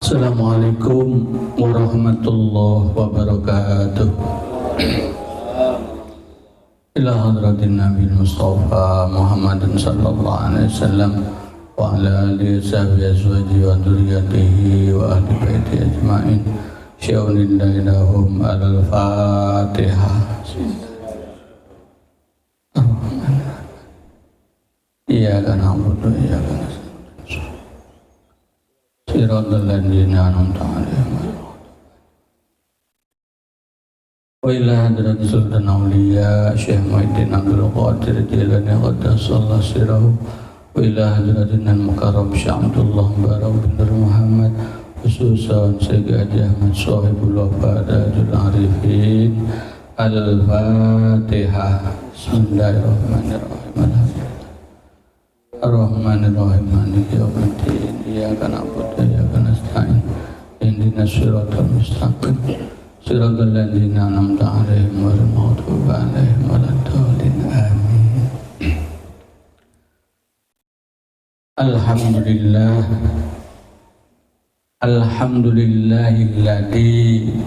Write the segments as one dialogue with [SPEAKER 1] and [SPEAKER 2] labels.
[SPEAKER 1] Assalamualaikum warahmatullahi wabarakatuh. Ila hadratin Nabi Mustafa Muhammadin sallallahu alaihi wasallam wa ala alihi sahbihi azwaji wa dzurriyyatihi wa ahli baiti ajmain. Syaulillahi lahum al-Fatihah. Iyyaka na'budu wa iyyaka nasta'in. Siratal ladzina an'amta 'alaihim. Wa ila hadratis sultan auliya Syekh Muhyiddin Abdul Qadir Jilani qaddasallahu sirrahu wa ila hadratin al-mukarram Syekh Abdullah Barak bin Muhammad khususan Syekh Haji Ahmad Shahibul Wafadajul Arifin. Al-Fatihah. Bismillahirrahmanirrahim. Ar-Rahmanir-Rahim. Maliki yaumiddin. Iyyaka na'budu wa iyyaka nasta'in. Ihdinas siratal mustaqim. Siratal ladzina an'amta 'alaihim ghairil maghdubi 'alaihim waladdallin. Amin. Alhamdulillah. Alhamdulillahilladzi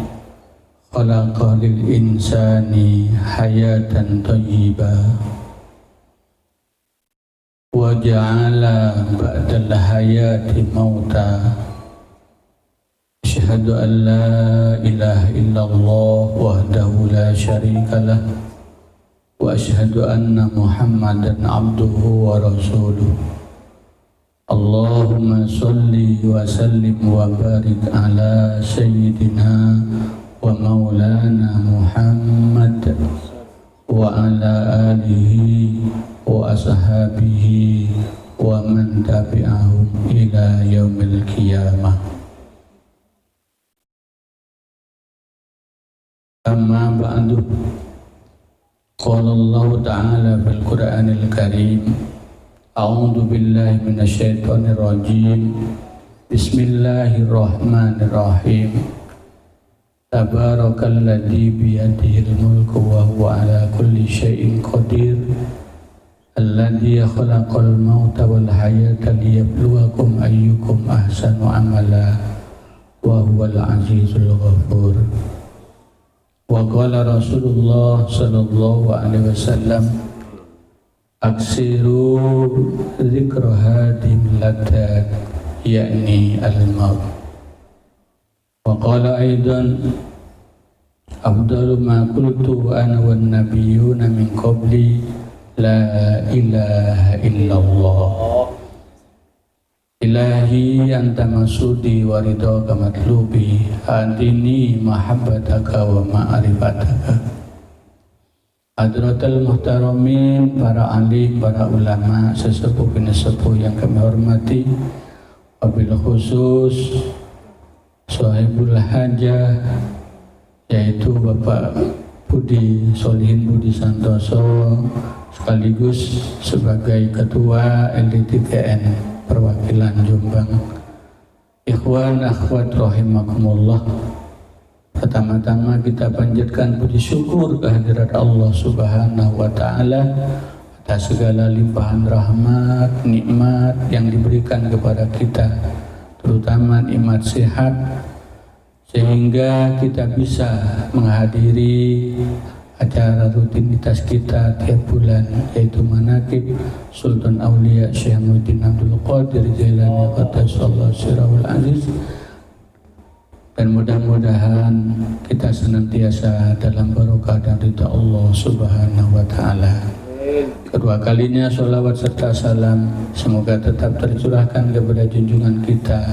[SPEAKER 1] khalaqa lil insani hayatan thayyibah wa ja'ala ba'dal hayati mauta. Asyhadu an la ilaha illallah wahdahu la syarika lah wa asyhadu anna Muhammadan abduhu wa rasuluh. Allahumma salli wa sallim wa barik ala sayyidina wa maulana Muhammad wa ala alihi wa ashabihi wa man tabi'ahum ila yaumil qiyamah. Amma ba'du. Qala Allah ta'ala fil Qur'anil Karim. A'udzu billahi minasyaitonir rajim. Bismillahirrahmanirrahim. Tabarakalladzi biyadihil mulku wa huwa ala kulli syai'in qadir. Alladzi khalaqal mauta wal hayata liyabluwakum ayyukum ahsanu amala wa huwal azizul ghafur. Wa qala Rasulullah sallallahu alaihi wasallam aksiru dzikra hadim ladat yakni al-maut. Wa qala aidan afdalu ma qultu ana wan nabiyyuna min qabli la ilaha illallah. Ilahi anta masudi wa ridhaka matlubi adini mahabbataka wa ma'rifataka. Hadratal muhtaramin, para alim, para ulama, sesepuh penesepuh yang kami hormati, wabil khusus sahibul hajah, yaitu Bapak Budi Solihin Budi Santoso, sekaligus sebagai Ketua LDTKN perwakilan Jombang. Ikhwan akhwat rahimakumullah. Pertama-tama kita panjatkan puji syukur kehadirat Allah Subhanahu wa Ta'ala atas segala limpahan rahmat, nikmat yang diberikan kepada kita, terutama nikmat sehat, sehingga kita bisa menghadiri acara rutinitas kita tiap bulan, yaitu manaqib Sultan Aulia Syekh Muhyiddin Abdul Qadir Jilani qaddasallahu sirrahul aziz. Dan mudah-mudahan kita senantiasa dalam barokah dan ridha Allah Subhanahu wa Ta'ala. Kedua kalinya sholawat serta salam semoga tetap tercurahkan kepada junjungan kita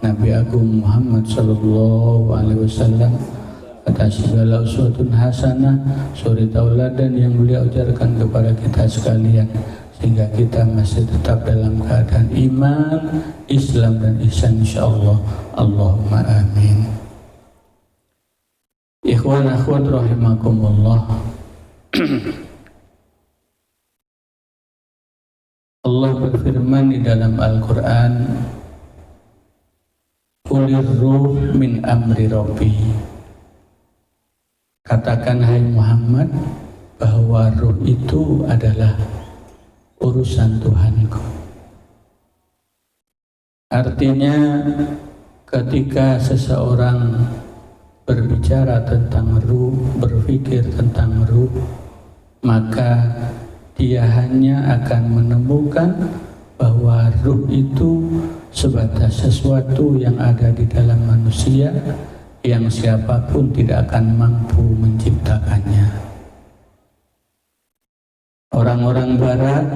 [SPEAKER 1] Nabi Agung Muhammad sallallahu alaihi wasallam atas segala uswatun hasanah, suri tauladan yang beliau ajarkan kepada kita sekalian, sehingga kita masih tetap dalam keadaan iman, Islam dan ihsan insyaallah. Allahumma amin. Ikhwan akhwat rahimakumullah. Allah berfirman di dalam Al-Quran, Qulir ruh min amri rabbi. Katakan hai Muhammad bahwa ruh itu adalah urusan Tuhanku. Artinya ketika seseorang berbicara tentang ruh, berpikir tentang ruh, maka dia hanya akan menemukan bahwa ruh itu sebatas sesuatu yang ada di dalam manusia yang siapapun tidak akan mampu menciptakannya. Orang-orang barat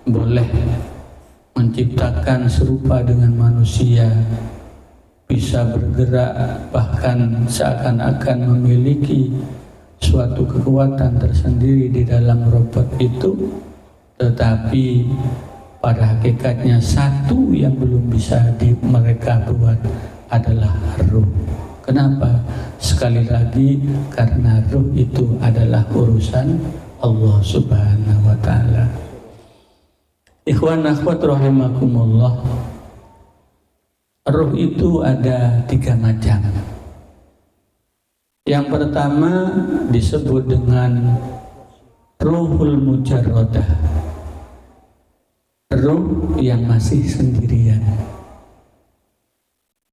[SPEAKER 1] boleh menciptakan serupa dengan manusia, bisa bergerak, bahkan seakan-akan memiliki suatu kekuatan tersendiri di dalam robot itu, tetapi pada hakikatnya satu yang belum bisa mereka buat adalah ruh. Kenapa? Sekali lagi, karena ruh itu adalah urusan Allah Subhanahu wa Ta'ala. Ikhwan akhwat rahimakumullah, ruh itu ada 3 macam. Yang pertama disebut dengan ruhul mujarradah, ruh yang masih sendirian.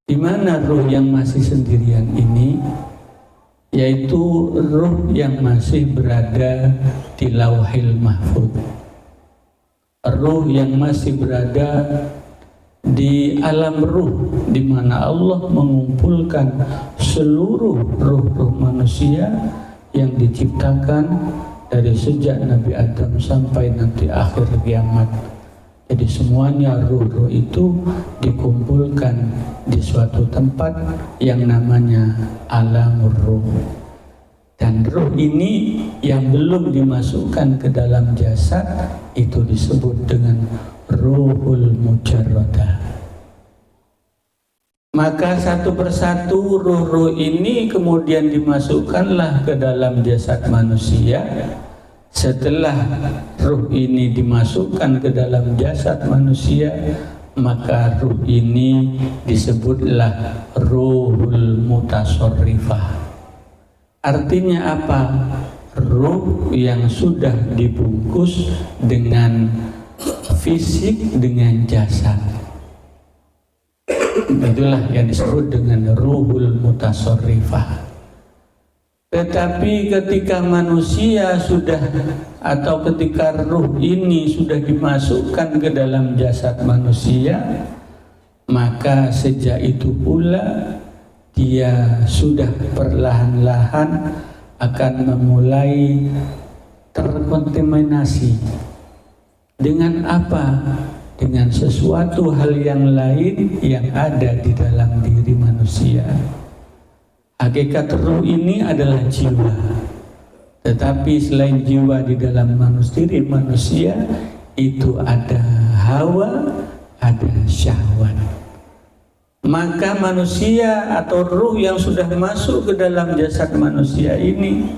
[SPEAKER 1] Di mana ruh yang masih sendirian ini? Yaitu ruh yang masih berada di Lauhil Mahfuz, ruh yang masih berada di alam ruh, di mana Allah mengumpulkan seluruh ruh-ruh manusia yang diciptakan dari sejak Nabi Adam sampai nanti akhir kiamat. Jadi semuanya ruh-ruh itu dikumpulkan di suatu tempat yang namanya alam ruh. Dan ruh ini yang belum dimasukkan ke dalam jasad itu disebut dengan ruhul mujarradah. Maka satu persatu ruh-ruh ini kemudian dimasukkanlah ke dalam jasad manusia. Setelah ruh ini dimasukkan ke dalam jasad manusia, maka ruh ini disebutlah ruhul mutasarrifah. Artinya apa? Ruh yang sudah dibungkus dengan fisik, dengan jasad. Itulah yang disebut dengan ruhul mutasarrifah. Tetapi ketika manusia sudah, atau ketika ruh ini sudah dimasukkan ke dalam jasad manusia, maka sejak itu pula dia sudah perlahan-lahan akan memulai terkontaminasi. Dengan apa? Dengan sesuatu hal yang lain yang ada di dalam diri manusia. Hakikat ruh ini adalah jiwa. Tetapi selain jiwa di dalam diri manusia, itu ada hawa, ada syahwat. Maka manusia atau ruh yang sudah masuk ke dalam jasad manusia ini,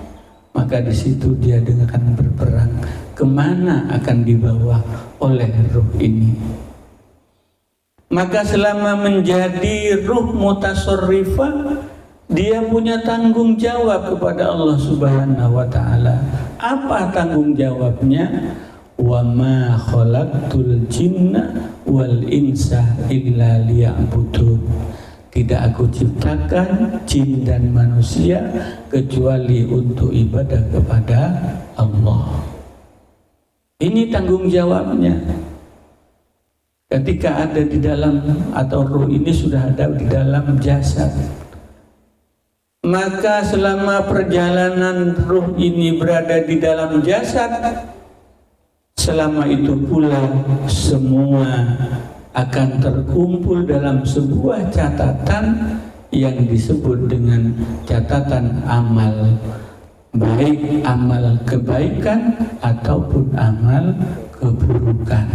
[SPEAKER 1] maka di situ dia akan berperang kemana akan dibawa oleh ruh ini. Maka selama menjadi ruh mutasarrifah, dia punya tanggung jawab kepada Allah Subhanahu wa Ta'ala. Apa tanggung jawabnya? Wa ma khalaqtul jinna wal insa illa liya'budun. Tidak aku ciptakan jin dan manusia kecuali untuk ibadah kepada Allah. Ini tanggung jawabnya. Ketika ada di dalam, atau ruh ini sudah ada di dalam jasad, maka selama perjalanan ruh ini berada di dalam jasad, selama itu pula semua akan terkumpul dalam sebuah catatan yang disebut dengan catatan amal, baik amal kebaikan ataupun amal keburukan.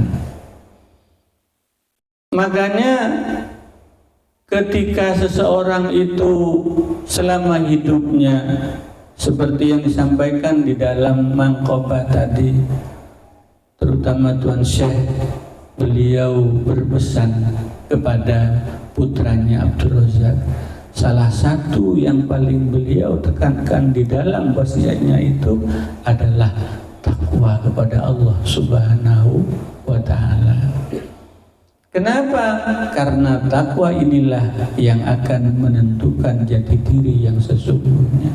[SPEAKER 1] Makanya ketika seseorang itu selama hidupnya, seperti yang disampaikan di dalam Mangqobah tadi, terutama Tuan Syekh, beliau berpesan kepada putranya Abdul Razak, salah satu yang paling beliau tekankan di dalam wasiatnya itu adalah takwa kepada Allah Subhanahu wa Ta'ala. Kenapa? Karena takwa inilah yang akan menentukan jati diri yang sesungguhnya.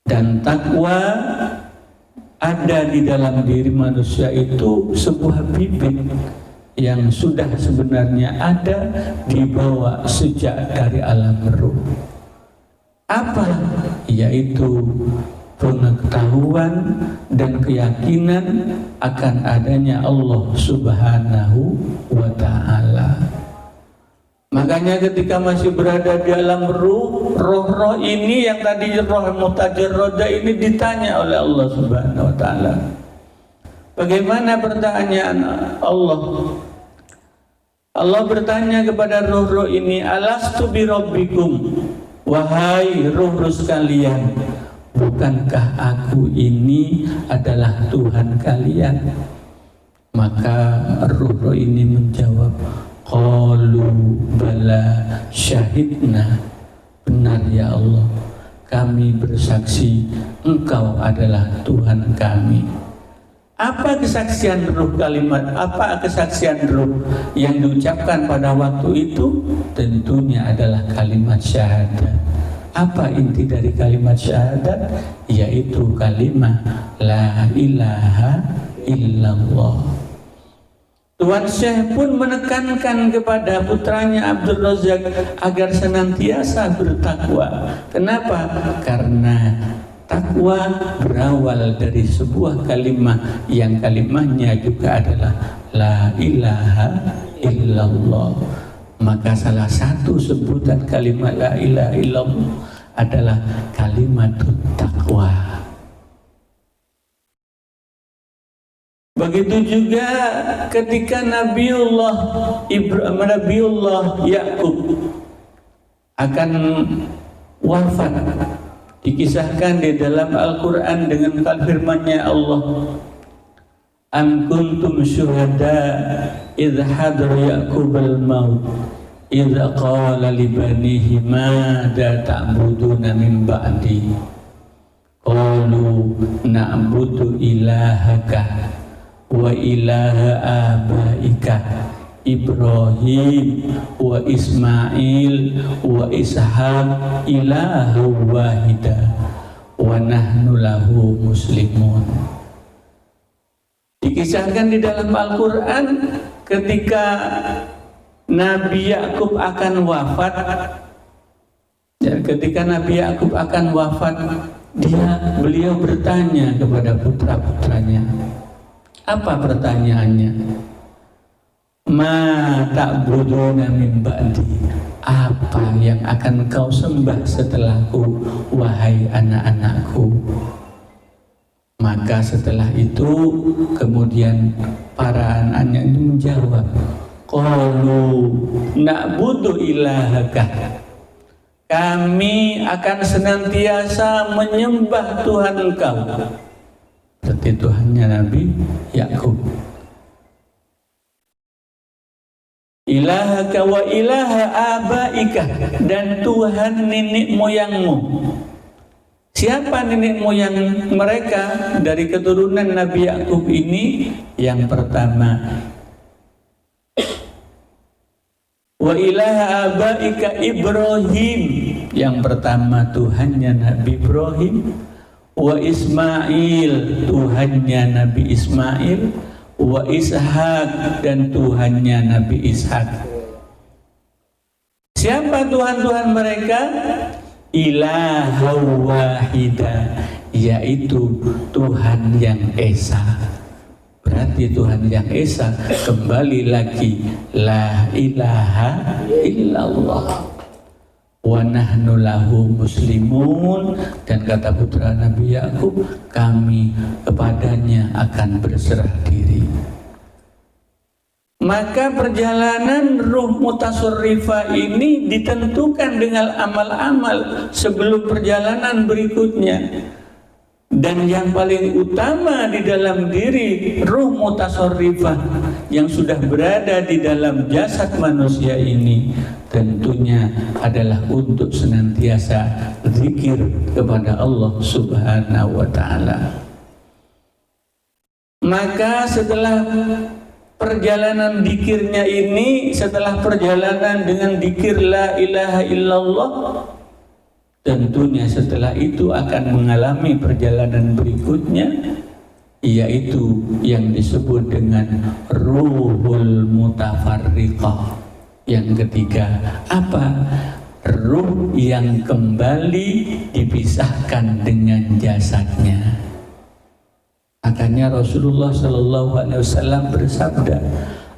[SPEAKER 1] Dan takwa ada di dalam diri manusia itu sebuah bibit yang sudah sebenarnya ada dibawa sejak dari alam ruh. Apa? Yaitu pengetahuan dan keyakinan akan adanya Allah Subhanahu wa Ta'ala. Makanya ketika masih berada di alam ruh, roh-roh ini yang tadi roh mutajarroda ini ditanya oleh Allah Subhanahu wa Ta'ala. Bagaimana pertanyaan Allah? Allah bertanya kepada roh-roh ini, alastu bi rabbikum, wahai roh-roh sekalian, bukankah aku ini adalah Tuhan kalian? Maka roh-roh ini menjawab, qalu bala syahidna, benar ya Allah, kami bersaksi engkau adalah Tuhan kami. Apa kesaksian ruh kalimat, apa kesaksian ruh yang diucapkan pada waktu itu? Tentunya adalah kalimat syahadat. Apa inti dari kalimat syahadat? Yaitu kalimat la ilaha illallah. Tuan Syekh pun menekankan kepada putranya Abdul Razak agar senantiasa bertakwa. Kenapa? Karena takwa berawal dari sebuah kalimat yang kalimatnya juga adalah la ilaha illallah. Maka salah satu sebutan kalimat la ilaha illallah adalah kalimat takwa. Begitu juga ketika Nabiullah Yakub akan wafat, dikisahkan di dalam Al-Quran dengan firman-Nya Allah, am kuntum syuhada idh hadra Yaqubal maut idh qala li banihi madza ta'buduna min ba'di qalu na'budu ilahaka wa ilaha abaika Ibrahim wa Ismail wa Ishaq ilaha wahida wa nahnu lahu muslimun. Dikisahkan di dalam Al-Quran ketika Nabi Yakub akan wafat, beliau bertanya kepada putra-putranya. Apa pertanyaannya? Ma ta'buduna min ba'di, apa yang akan kau sembah setelahku, wahai anak-anakku? Maka setelah itu kemudian para anaknya itu menjawab, qalu na'budu ilahaka, kami akan senantiasa menyembah Tuhan engkau. Berarti Tuhannya Nabi Yakub. Ilahaka wa ilaha abaika, dan Tuhan nenek moyangmu. Siapa nenek moyang mereka dari keturunan Nabi Yakub ini? Yang pertama, wa ilaha abaika Ibrahim, yang pertama Tuhannya Nabi Ibrahim. Wa Ismail, Tuhannya Nabi Ismail. Wa Ishaq, dan Tuhannya Nabi Ishaq. Siapa Tuhan-Tuhan mereka? Ilaha wahida, yaitu Tuhan yang esa. Berarti Tuhan yang esa, kembali lagi la ilaha illallah. Wa nahnu lahu muslimun, dan kata putra Nabi Yakub, kami kepadanya akan berserah diri. Maka perjalanan ruh mutasorrifah ini ditentukan dengan amal-amal sebelum perjalanan berikutnya. Dan yang paling utama di dalam diri ruh mutasorrifah yang sudah berada di dalam jasad manusia ini tentunya adalah untuk senantiasa zikir kepada Allah Subhanahu wa Ta'ala. Maka setelah perjalanan dikirnya ini, setelah perjalanan dengan dikir la ilaha illallah, tentunya setelah itu akan mengalami perjalanan berikutnya, yaitu yang disebut dengan ruhul mutafarriqah. Yang ketiga, apa? Ruh yang kembali dipisahkan dengan jasadnya. Makanya Rasulullah Shallallahu Alaihi Wasallam bersabda,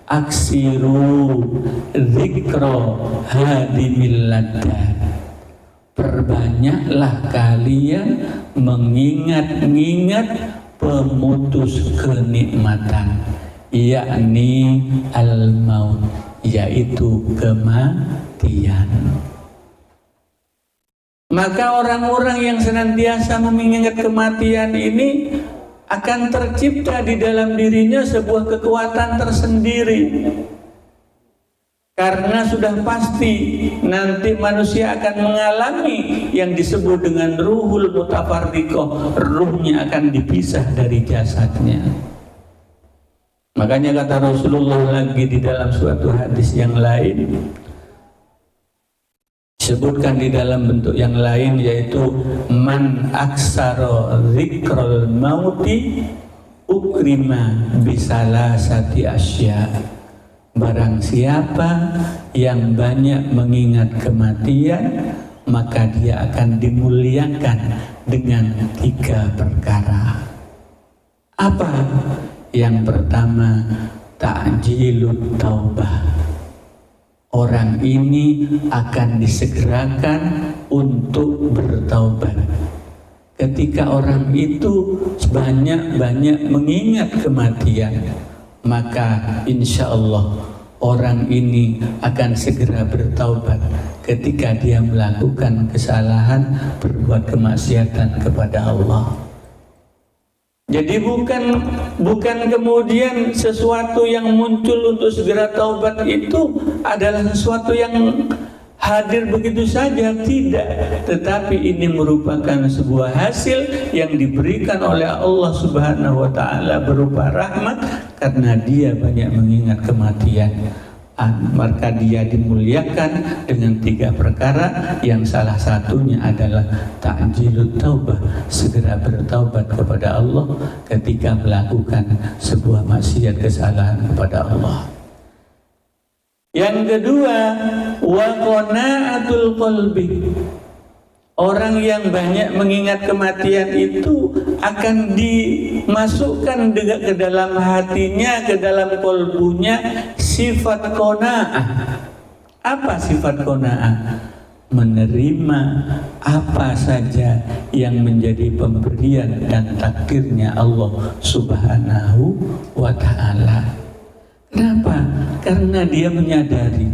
[SPEAKER 1] aksiru dzikra hadimil ladat. Perbanyaklah kalian mengingat-ingat pemutus kenikmatan, yakni al-maut, yaitu kematian. Maka orang-orang yang senantiasa mengingat kematian ini akan tercipta di dalam dirinya sebuah kekuatan tersendiri. Karena sudah pasti nanti manusia akan mengalami yang disebut dengan ruhul mutafarriqah, ruhnya akan dipisah dari jasadnya. Makanya kata Rasulullah lagi di dalam suatu hadis yang lain, disebutkan di dalam bentuk yang lain, yaitu man aksara dzikral mauti ukrima bisalasati asya. Barang siapa yang banyak mengingat kematian, maka dia akan dimuliakan dengan 3 perkara. Apa? Yang pertama, ta'jilut taubah. Orang ini akan disegerakan untuk bertaubat. Ketika orang itu banyak-banyak mengingat kematian, maka insya Allah orang ini akan segera bertaubat ketika dia melakukan kesalahan, berbuat kemaksiatan kepada Allah. Jadi bukan kemudian sesuatu yang muncul untuk segera taubat itu adalah sesuatu yang hadir begitu saja, tidak. Tetapi ini merupakan sebuah hasil yang diberikan oleh Allah Subhanahu wa Ta'ala berupa rahmat, karena dia banyak mengingat kematian. Maka dia dimuliakan dengan 3 perkara, yang salah satunya adalah ta'jilut taubah, segera bertaubat kepada Allah ketika melakukan sebuah maksiat, kesalahan kepada Allah. Yang kedua, wa qana'atul qalbi. Orang yang banyak mengingat kematian itu akan dimasukkan ke dalam hatinya, ke dalam kolbunya sifat qanaah. Apa sifat qanaah? Menerima apa saja yang menjadi pemberian dan takdirnya Allah Subhanahu wa Ta'ala. Kenapa? Karena dia menyadari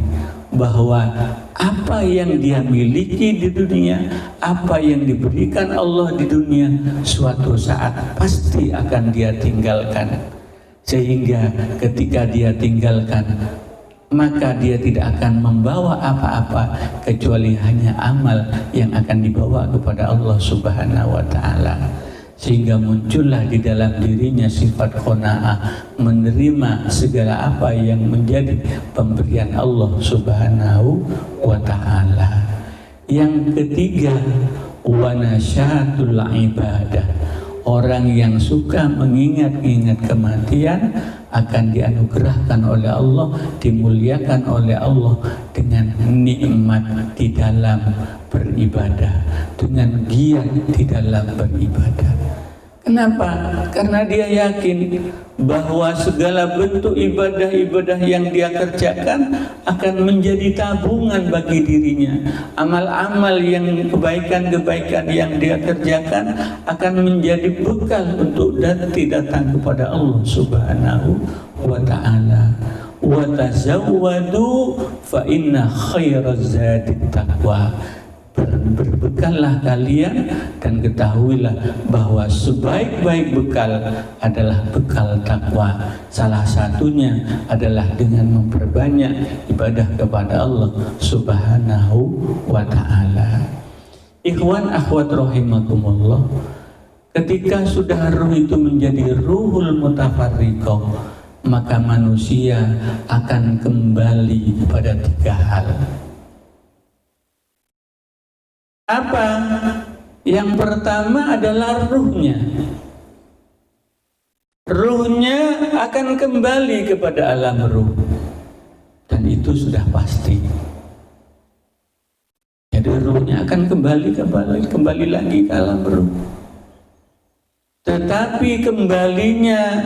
[SPEAKER 1] bahwa apa yang dia miliki di dunia, apa yang diberikan Allah di dunia, suatu saat pasti akan dia tinggalkan. Sehingga ketika dia tinggalkan, maka dia tidak akan membawa apa-apa kecuali hanya amal yang akan dibawa kepada Allah Subhanahu wa Ta'ala. Sehingga muncullah di dalam dirinya sifat qanaah, menerima segala apa yang menjadi pemberian Allah Subhanahu wa Ta'ala. Yang ketiga, wa nasyatul ibadah. Orang yang suka mengingat-ingat kematian akan dianugerahkan oleh Allah, dimuliakan oleh Allah dengan nikmat di dalam beribadah, dengan giat di dalam beribadah. Kenapa? Karena dia yakin bahwa segala bentuk ibadah-ibadah yang dia kerjakan akan menjadi tabungan bagi dirinya. Amal-amal yang kebaikan-kebaikan yang dia kerjakan akan menjadi bekal untuk datang kepada Allah Subhanahu wa Ta'ala. Wa tazawwadu fa inna khairaz zadi taqwa. Berbekallah kalian dan ketahuilah bahwa sebaik-baik bekal adalah bekal takwa. Salah satunya adalah dengan memperbanyak ibadah kepada Allah Subhanahu wa Ta'ala. Ikhwan akhwat rahimakumullah, ketika sudah ruh itu menjadi ruhul mutafarriqah, maka manusia akan kembali pada 3 hal. Apa? Yang pertama adalah ruhnya. Ruhnya akan kembali kepada alam ruh. Dan itu sudah pasti. Jadi ruhnya akan kembali lagi ke alam ruh. Tetapi kembalinya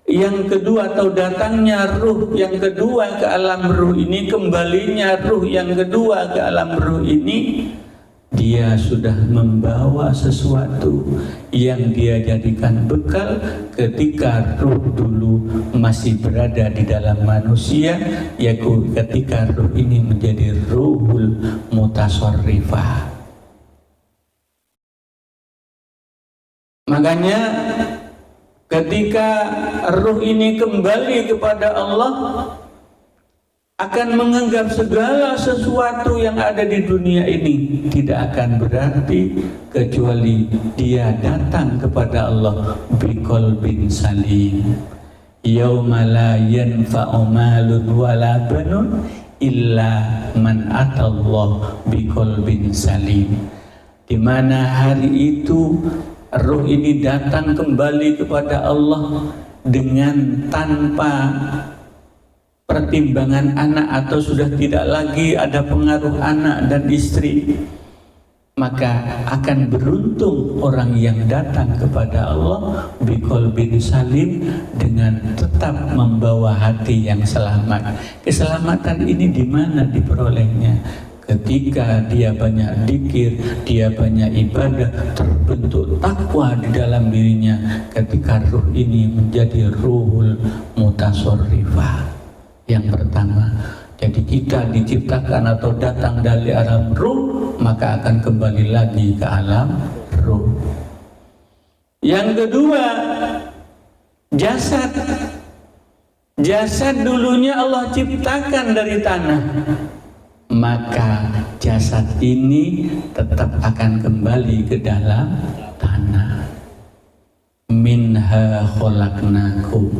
[SPEAKER 1] yang kedua atau datangnya ruh yang kedua ke alam ruh ini, kembalinya ruh yang kedua ke alam ruh ini, dia sudah membawa sesuatu yang dia jadikan bekal ketika ruh dulu masih berada di dalam manusia, yaitu ketika ruh ini menjadi ruhul mutasarrifah. Makanya ketika ruh ini kembali kepada Allah, akan menganggap segala sesuatu yang ada di dunia ini tidak akan berarti kecuali dia datang kepada Allah biqalbin salim. Yauma la yanfa'u malun wala banun illa man atallah biqalbin salim. Di mana hari itu ruh ini datang kembali kepada Allah dengan tanpa pertimbangan anak atau sudah tidak lagi ada pengaruh anak dan istri, maka akan beruntung orang yang datang kepada Allah biqalbin salim dengan tetap membawa hati yang selamat. Keselamatan ini di mana diperolehnya? Ketika dia banyak dzikir, dia banyak ibadah, terbentuk takwa di dalam dirinya. Ketika ruh ini menjadi ruhul mutasarrifah. Yang pertama, jadi kita diciptakan atau datang dari alam ruh, maka akan kembali lagi ke alam ruh. Yang kedua, jasad. Jasad dulunya Allah ciptakan dari tanah, maka jasad ini tetap akan kembali ke dalam tanah. Minha khalaqnakum,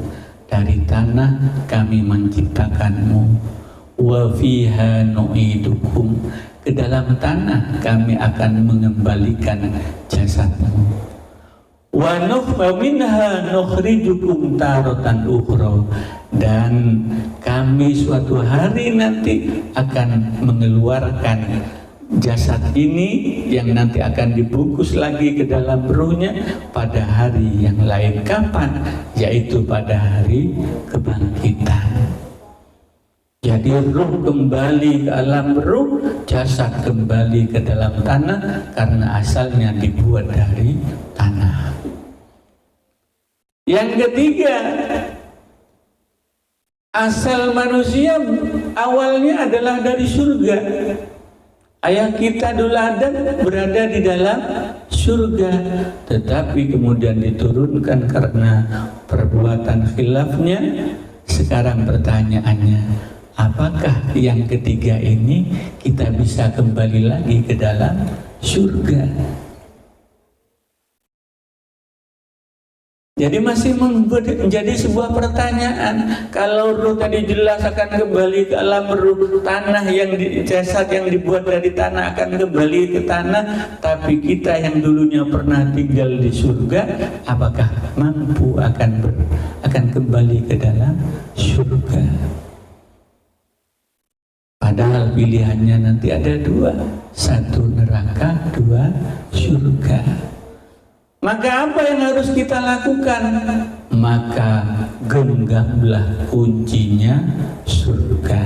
[SPEAKER 1] dari tanah kami menciptakanmu. Wa fiha nu'idukum, ke dalam tanah kami akan mengembalikan jasadmu. Wa minha nukhrijukum taratan ukhra, dan kami suatu hari nanti akan mengeluarkan jasad ini yang nanti akan dibungkus lagi ke dalam ruhnya pada hari yang lain. Kapan? Yaitu pada hari kebangkitan. Jadi ruh kembali ke alam ruh, jasad kembali ke dalam tanah karena asalnya dibuat dari tanah. Yang ketiga, asal manusia awalnya adalah dari surga. Ayah kita dulu Adam berada di dalam surga, tetapi kemudian diturunkan karena perbuatan khilafnya. Sekarang pertanyaannya, apakah yang ketiga ini kita bisa kembali lagi ke dalam surga? Jadi masih menjadi sebuah pertanyaan. Kalau ruh tadi jelas akan kembali ke alam ruh, tanah yang jasad yang dibuat dari tanah akan kembali ke tanah, tapi kita yang dulunya pernah tinggal di surga, apakah mampu akan kembali ke dalam surga? Padahal pilihannya nanti ada dua, satu neraka, dua surga. Maka apa yang harus kita lakukan? Maka genggamlah kuncinya surga.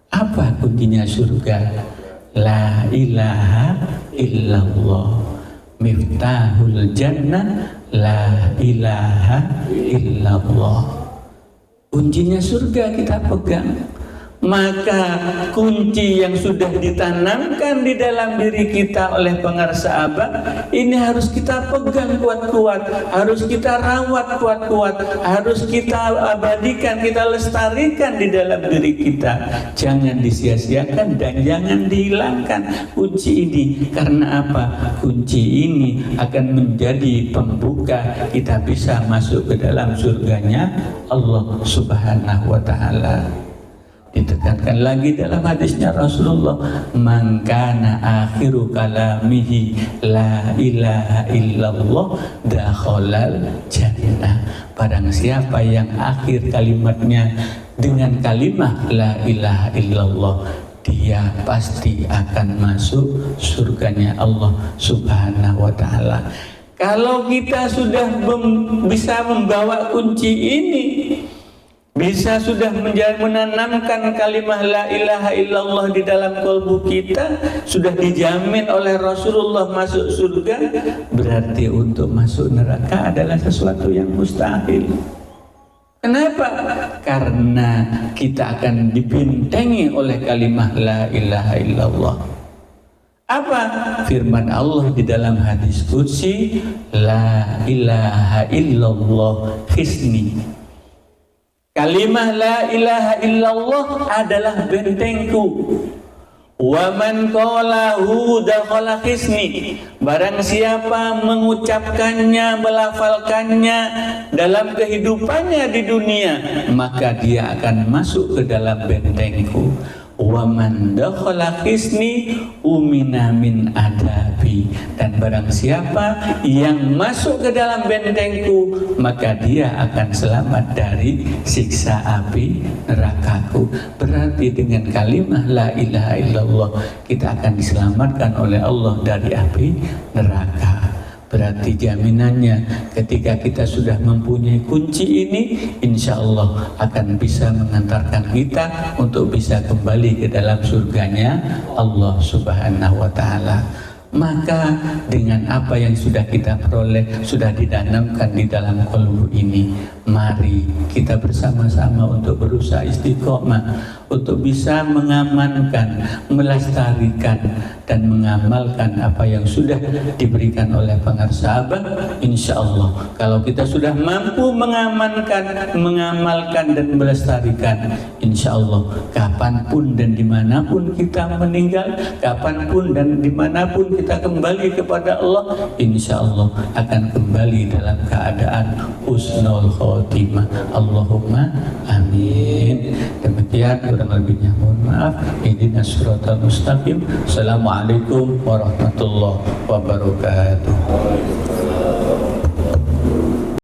[SPEAKER 1] Apa kuncinya surga? La ilaha illallah. Miftahul jannah, la ilaha illallah. Kuncinya surga kita pegang. Maka kunci yang sudah ditanamkan di dalam diri kita oleh pengarsa abah ini harus kita pegang kuat-kuat, harus kita rawat kuat-kuat, harus kita abadikan, kita lestarikan di dalam diri kita. Jangan disia-siakan dan jangan dihilangkan kunci ini. Karena apa? Kunci ini akan menjadi pembuka kita bisa masuk ke dalam surganya Allah Subhanahu wa ta'ala. Ditekankan lagi dalam hadisnya Rasulullah, man kana akhiru kalamihi la ilaha illallah dakhalal jannah. Barang siapa yang akhir kalimatnya dengan kalimat la ilaha illallah, dia pasti akan masuk surganya Allah Subhanahu wa ta'ala. Kalau kita sudah bisa membawa kunci ini, bisa sudah menanamkan kalimah la ilaha illallah di dalam kalbu kita, sudah dijamin oleh Rasulullah masuk surga, berarti untuk masuk neraka adalah sesuatu yang mustahil. Kenapa? Karena kita akan dibentengi oleh kalimah la ilaha illallah. Apa? Firman Allah di dalam hadis qudsi, la ilaha illallah hisni. Kalimah la ilaha illallah adalah bentengku. Wa man qalahu dakhala hisni. Barang siapa mengucapkannya, melafalkannya dalam kehidupannya di dunia, maka dia akan masuk ke dalam bentengku. Wa man dakhala hisni umina min adabi. Dan barang siapa yang masuk ke dalam bentengku, maka dia akan selamat dari siksa api nerakaku. Berarti dengan kalimah la ilaha illallah kita akan diselamatkan oleh Allah dari api neraka. Berarti jaminannya ketika kita sudah mempunyai kunci ini, insya Allah akan bisa mengantarkan kita untuk bisa kembali ke dalam surganya Allah Subhanahu wa ta'ala. Maka dengan apa yang sudah kita peroleh, sudah ditanamkan di dalam qalbu ini, mari kita bersama-sama untuk berusaha istiqomah, untuk bisa mengamankan, melestarikan, dan mengamalkan apa yang sudah diberikan oleh pengarsa abah. Insya Allah kalau kita sudah mampu mengamankan, mengamalkan, dan melestarikan, insya Allah kapanpun dan dimanapun kita meninggal, kapanpun dan dimanapun kita kembali kepada Allah, insya Allah akan kembali dalam keadaan husnul khotimah. Allahumma amin. Demikian, kurang lebihnya mohon maaf. Ihdinas siratal mustaqim. Assalamualaikum warahmatullahi wabarakatuh.